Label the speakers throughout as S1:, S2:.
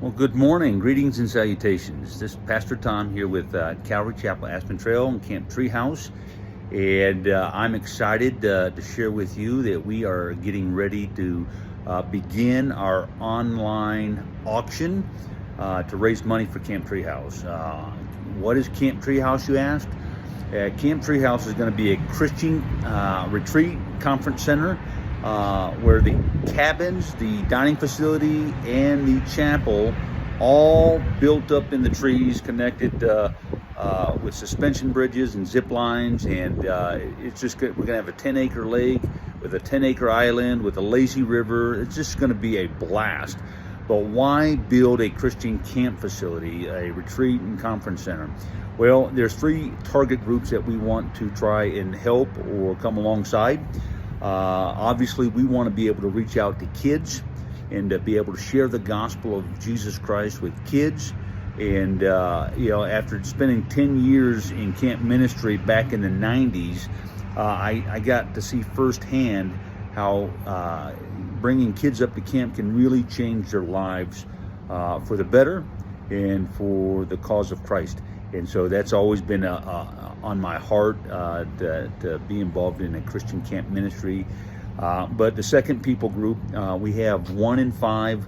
S1: Well, good morning, greetings and salutations. This is Pastor Tom here with Calvary Chapel Aspen Trail and Camp Treehouse, and I'm excited to share with you that we are getting ready to begin our online auction to raise money for Camp Treehouse. What is Camp Treehouse, you asked? Camp Treehouse is going to be a Christian retreat conference center where the cabins, the dining facility, and the chapel all built up in the trees, connected with suspension bridges and zip lines, and it's just good. We're gonna have a 10-acre lake with a 10-acre island with a lazy river. It's just gonna be a blast. But why build a Christian camp facility, a retreat and conference center? Well, there's three target groups that we want to try and help or come alongside. Obviously, we want to be able to reach out to kids and to be able to share the gospel of Jesus Christ with kids. And, after spending 10 years in camp ministry back in the 90s, I got to see firsthand how bringing kids up to camp can really change their lives for the better and for the cause of Christ. And so that's always been on my heart to be involved in a Christian camp ministry. But the second people group, we have 1 in 5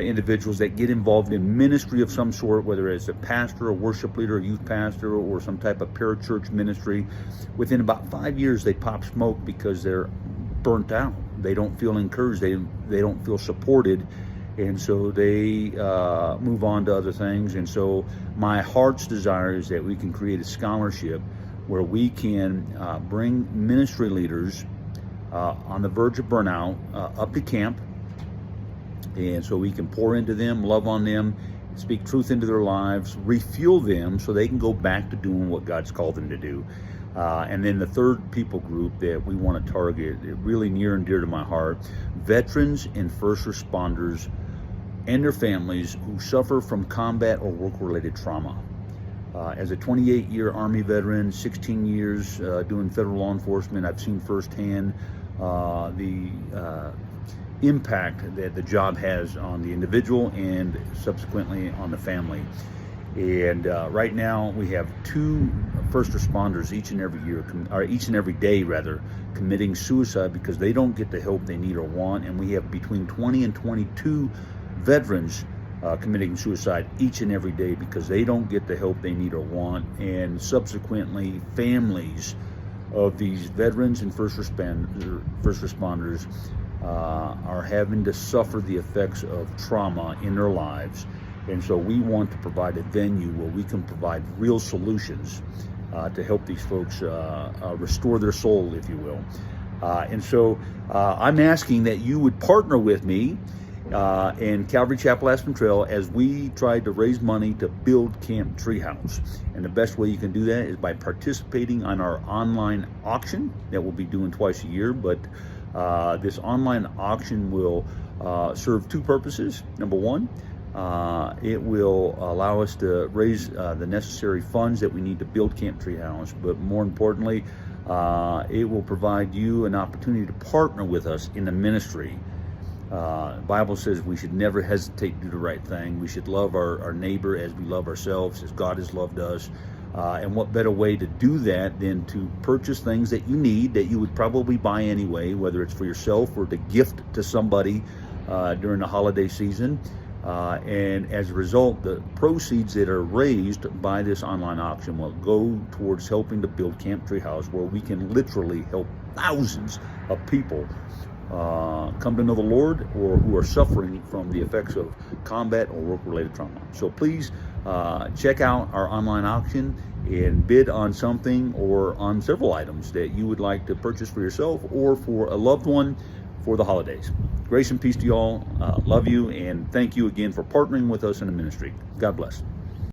S1: individuals that get involved in ministry of some sort, whether it's a pastor, a worship leader, a youth pastor, or some type of parachurch ministry. Within about 5 years, they pop smoke because they're burnt out. They don't feel encouraged. They don't feel supported. And so they move on to other things. And so my heart's desire is that we can create a scholarship where we can bring ministry leaders on the verge of burnout up to camp. And so we can pour into them, love on them, speak truth into their lives, refuel them so they can go back to doing what God's called them to do. And then the third people group that we want to target, really near and dear to my heart, veterans and first responders and their families who suffer from combat or work-related trauma. As a 28-year Army veteran, 16 years doing federal law enforcement, I've seen firsthand the impact that the job has on the individual and subsequently on the family. And right now we have 2 first responders each and every day committing suicide because they don't get the help they need or want. And we have between 20 and 22 veterans committing suicide each and every day because they don't get the help they need or want. And subsequently, families of these veterans and first responders are having to suffer the effects of trauma in their lives. And so we want to provide a venue where we can provide real solutions to help these folks restore their soul, if you will. And so I'm asking that you would partner with me and Calvary Chapel Aspen Trail as we try to raise money to build Camp Treehouse. And the best way you can do that is by participating on our online auction that we'll be doing twice a year. But this online auction will serve 2 purposes. Number 1, it will allow us to raise the necessary funds that we need to build Camp Treehouse. But more importantly, it will provide you an opportunity to partner with us in the ministry. The Bible says we should never hesitate to do the right thing. We should love our neighbor as we love ourselves, as God has loved us. And what better way to do that than to purchase things that you need, that you would probably buy anyway, whether it's for yourself or to gift to somebody during the holiday season. And as a result, the proceeds that are raised by this online auction will go towards helping to build Camp Treehouse, where we can literally help thousands of people come to know the Lord or who are suffering from the effects of combat or work-related trauma. So please check out our online auction and bid on something or on several items that you would like to purchase for yourself or for a loved one for the holidays. Grace and peace to you all. Love you, and thank you again for partnering with us in the ministry. God bless.